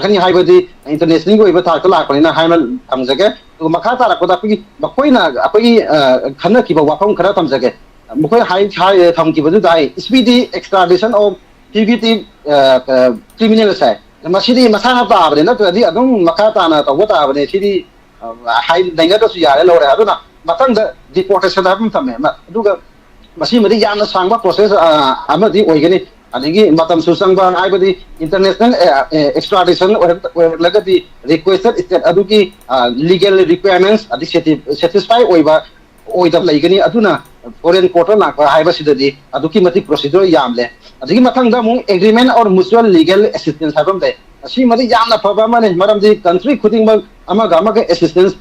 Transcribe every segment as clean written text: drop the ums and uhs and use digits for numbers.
kani haibadi international go iba thak la ko na haima thamjage to makha ta rakda ki makoi na apoi khana ki ba wafam khara thamjage makoi hai tham ki badu dai speedy extradition of fugitive criminals hai masidi masana ta abre na to di adum makha ta na to ta abne sidi hai dainga to su yare lo re aduna matang da deportation habum thamme aduga masi madi yamna sangba process amadi oigani adigi matam susangba aibadi international extradition or lagadi requested state adugi legal requirements adi satisfy oiba oida laigani aduna foreign court na haiba sidadi aduki mati procedure yamle adigi mathangda mu agreement or mutual legal assistance habam de asi madi yamna phaba mane maramdi country khuding bang amaga amaga assistance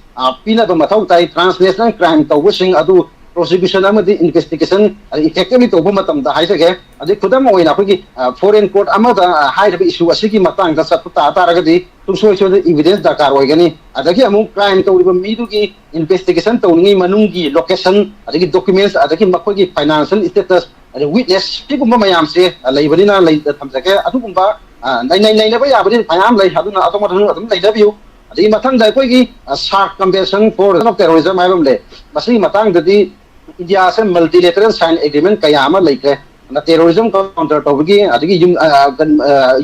pina ba mathau tai transnational crime tawsing adu prosecution amadi investigation effectively to matam da haisage adi khudam oina khigi foreign court amada hairabi issue asigi matang da sapta taragadi tumsoi so evidence dakar oigani adagi amu crime tawriba midugi investigation tawningi manungi location adagi documents adagi makogi financial status adi witness sigumba mayam se leibanina lei thamjage adugumba nai ba yabadi mayam lei aduna atomadun adum leidabiu adi matang da koigi shark convention for terrorism haibam le masi matang dadi India se multilateral sign agreement kayama like na terrorism counter tawgi adigi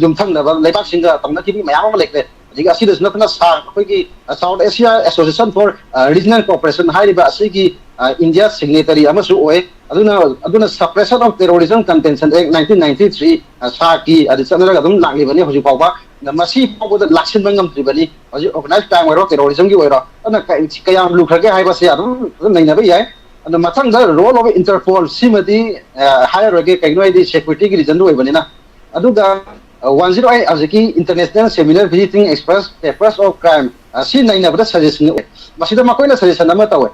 yum thang na leibak singa tamna ki mayama like adigi asi des na sa koigi South Asia Association for Regional Cooperation haiba asigi India signatory amasu oe aduna suppression of terrorism convention act 1993 sa ki adisana gadum lagli bani hoji pawba na masi pawba laksin bangam tribali hoji organized crime or terrorism ki oira ana kayam lukhage haiba se adum naina ba yai and the matang the role of Interpol simadi higher rege kainoi security reason do ibanina aduga 108 aziki international seminar visiting express papers of crime si naina bada suggestion masida makoina suggestion ama tawe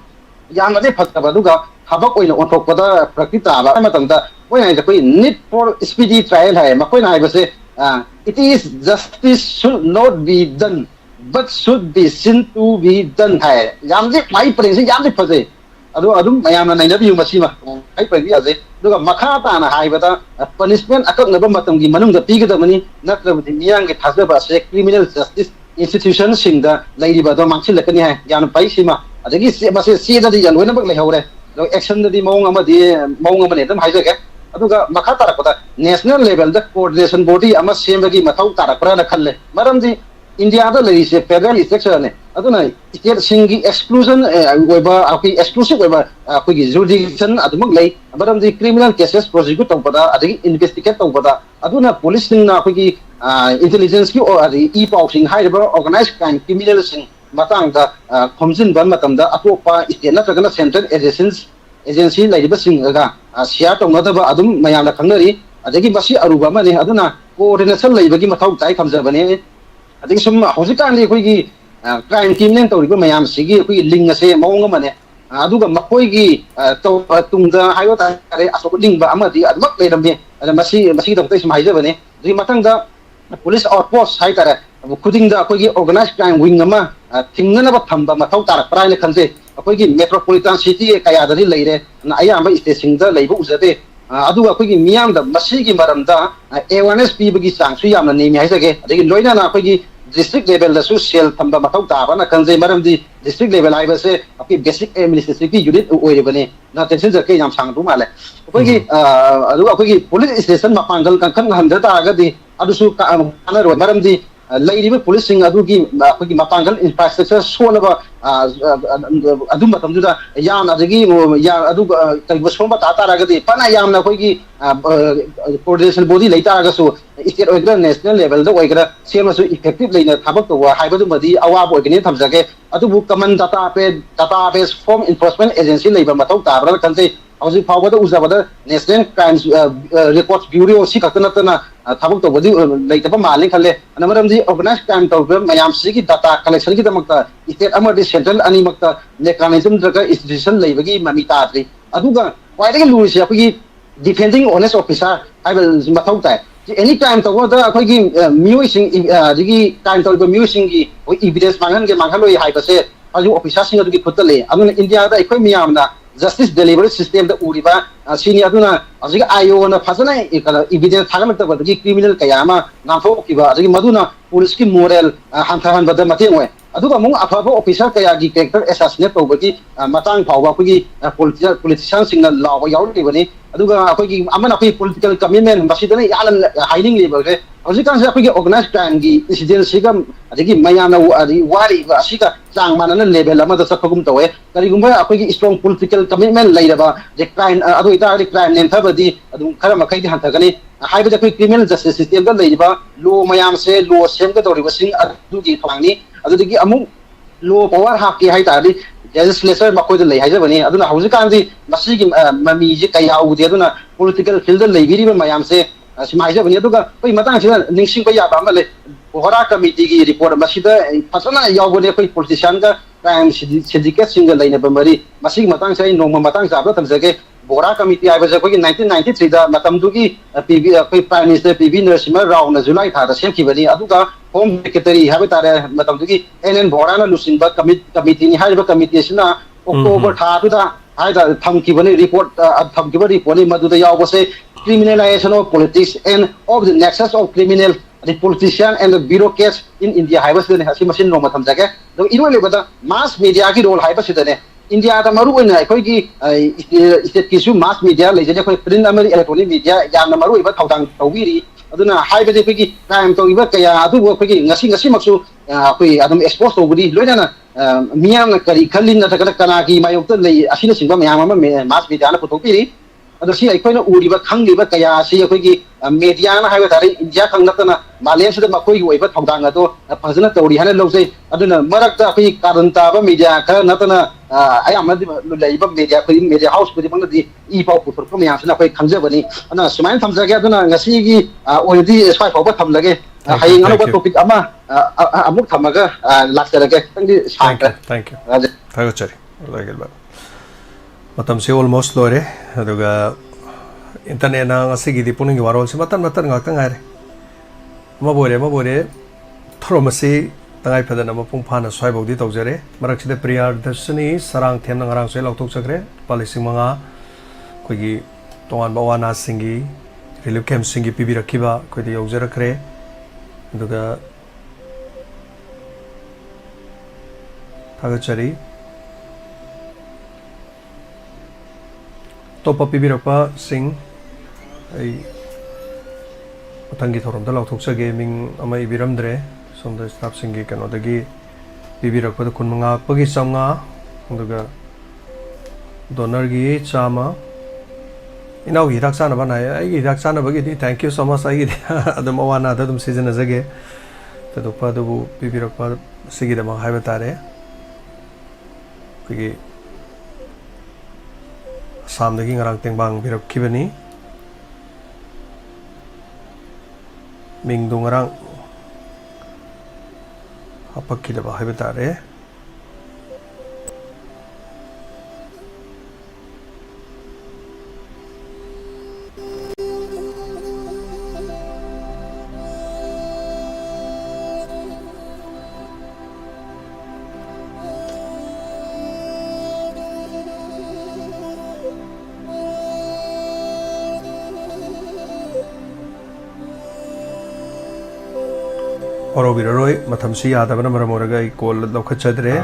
yamade phatta aduga habak oina onthokpada praktita ba matangda oina ja koi need for speedy trial hai makoina hai base it is justice should not be done but should be seen to be done hai yamde mai prince yamde phase adu adum mayamna naina biu masima ai pagi ase duga makha ta na haibata punishment akaknaba matamgi manungda pigadamani natrabdi miyang ge thasaba se criminal justice institution singda lairiba do mangsil lakani hai yan pai sima adagi se mase se da di jalwena bak lehore do action da di mawng amane dam haijage aduga makha tarakota national level da coordination body ama sembagi mathau tarakra na khalle maramdi India da leise federal structure ne aduna state singi exclusion oiba aki exclusive oiba aki jurisdiction adumak lei baramdi criminal cases prosecute tawpada adigi investigate tawpada aduna police singna aki intelligence ki or e powsing haiba organized crime criminal sing matang da khomjin ban matam da atopa state na tagana central agency laiba sing ga share tawna da adum mayam la khangnari adigi basi aruba mane aduna coordination laibagi mathau tai khamjabane adigi sum hojikani koigi crime team nen tawriba mayam sigi koi ling ase mawng amane aduga makoigi tungda hayo ta are asok lingba amadi admak lerambe masi dam tai sum haijabane ri matangda police outpost hai tare khudingda koigi organized crime wing ama thingna ba thamba mathau tarak praine khanje koigi metropolitan city kaya dali leire na ayamba state singda leibu uzade aduga koigi miyam da masigi maramda awareness pibagi sangsu yamna nemi haisage adigi loina na koigi district level da su sel thamba mathau ta bana kanje maramdi district level aiba se api basic administrative unit oirebane na tension ja ke yam sang du male koigi adu koigi police station mapangal kan kan handa ta agadi adu su kana ro maramdi lairiba police sing adugi koigi mapangal infrastructure sonaba adu matam da yan adigi ya adu kai bosomba ta ta agadi pana yamna koigi coordination body leita agasu state or national level da oigra sema su effective leina thabak to haibadu madi awa boigni thamjage adu common database form enforcement agency leiba matau tabra kanse hausi phawada uzabada national crimes records bureau si kakana thabak to bodi leitaba mali khalle anamaramji organized crime to mayam sigi data collection ki damakta state amadi central ani makta mechanism daga institution leibagi mamita atri aduga waidagi luisi apagi defending honest officer I will mathau tai any time to da akhoi musing digi time to musing gi evidence mangan ge mangaloi hai base aju officer sing adu gi khutale aduna India da akhoi miyam na justice delivery system da uriba sini aduna ajiga ayo na phajana evidence thagalatabadagi criminal kayama namfo kiba ajiga maduna police ki moral hanthahan bada mate ngwe aduga mung afaba officer kaya gi character assassinate tawbagi matang phawba khigi politician singna lawa yauri bani aduga akhoi amana akhoi political commitment masidana yalan hiding le bagre hojikan se akhoi organized crime gi incident sigam adigi mayana wari asiga chang manana level ama da sapagum tawe karigumba akhoi strong political commitment lairaba je crime adu ita crime nen thabadi adum khara makai di hantagani haibada akhoi criminal justice system da leiba law mayam se law sem ga dori wasing adugi thangni adudigi amu law power hakki hai tari legislature makoi da lei haijabani aduna hojikan ji masigi mami je kaya udi aduna political field da leibiri mayam se simai bani aduga koi matang sina ningsing pa ya ba male hora committee gi report masida fasana yawbone koi politician ga crime syndicate single line bamari masig matang sai nongma matang sa ba tamjage bora committee ai ba koi 1993 da matam du gi pb koi prime minister pb narasimha rao na july tha da semki bani aduga home secretary habe tare matam du gi nn bora na lusin ba committee ni hai ba committee sina october tha tu da hai da thamki bani report thamki ba report ni madu da yaw ba se criminalization of politics and of the nexus of criminal the politician and the bureaucrats in India haibas ne hasi machine no matham jage do iro le bada mass media ki role haibas ne India da maru ina koi ki state ki su mass media le je koi print amari electronic media ya na maru iba thawdang tawiri aduna haiba de koi ki time to iba kaya adu koi ki ngasi maksu koi adum expose to budi loina na miyam na kari khalin na kana ki mayok to le asina singba miyam ama mass media na putopiri adasi aikoina uriba khangliba kaya si akoigi media na haiba tare india khanglatana malen sida makoi gi oiba thawdang ado phajana tawri hana lawsai aduna marakta akoi karanta ba media kha natana ayamadi leiba media koi media house koi bangdi I pau puthur ko miyam sina koi khangjabani ana sumain thamjage aduna ngasi gi oidi swai pau ba thamlage haying ano ba topic ama amuk thamaga lakserage tangdi thank you thagachari lagel matam se almost lore aduga internet na ngasigi di puning warol si matan ngak tangai mabore thromasi tangai phadana mapung phana swai bodi tawjare marak sida priyar dasani sarang them na ngarang swai lautok chakre palising manga koigi tongan bawana singi relief camp singi pibi rakiba koidi yaujara kre aduga thagachari topa pibirapa sing ai utangi thorom da lauthoksa gaming ama ibiramdre somda staff singi kano dagi pibirapa da kunmanga pagi samnga undaga donor gi chama inau hi raksana bana ai gi raksana bagi di thank you so much ai adam awana da dum season azage tadopa du pibirapa sigi da ma haiba tare kigi samdagi ngarang tengbang birap kibani mingdu ngarang apak kidaba haibetare Oro biraroi mathamsi yadabana maramoraga I call lokachadre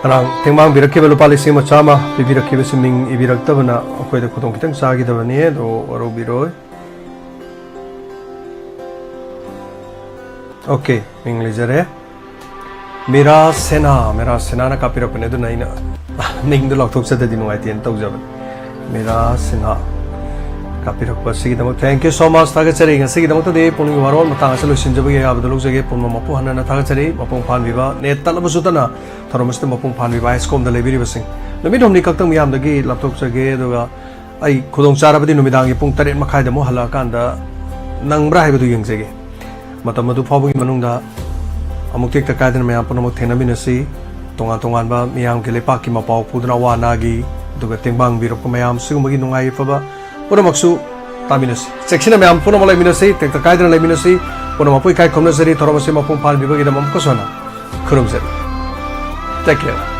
Karang tingmang birakhiba lupa lising machama bibirakhiba siming ibiraktabana akoida khudong kitang sagidabani do waro biroi. Okay, English jare. Mera sena na kapirakpane do naina ning do lokthok sa dinu ai tien tawjaban. Mera sena kapirakpa sigidamok thank you so much thagachari ngasigidamok de puning warol matang asalo sinjabagi abduluk jage punma mapu hanana thagachari mapung phan biba net talabu sutana thoromaste mapung phan biba iskom da lebiri basing numi domni kaktang miyam dagi laptop jage doga ai khudong charabadi numidang gi pung 8 makhai da mo hala kanda nangbra haibu du yengjage matam madu phabugi manungda amuk tek takadin miyam punamok thenaminasi tongan tongan ba miyam ke lepak ki mapau pudna wana gi doga tengbang birok mayam sugumagi nungai faba Pura maksu taminasi. Seksina me ampuna malai minasi, tekta kaidra lai minasi, pura mapui kai komna seri, thora masi mapung pal bibagi da mamko sona. Kurum seri. Take care.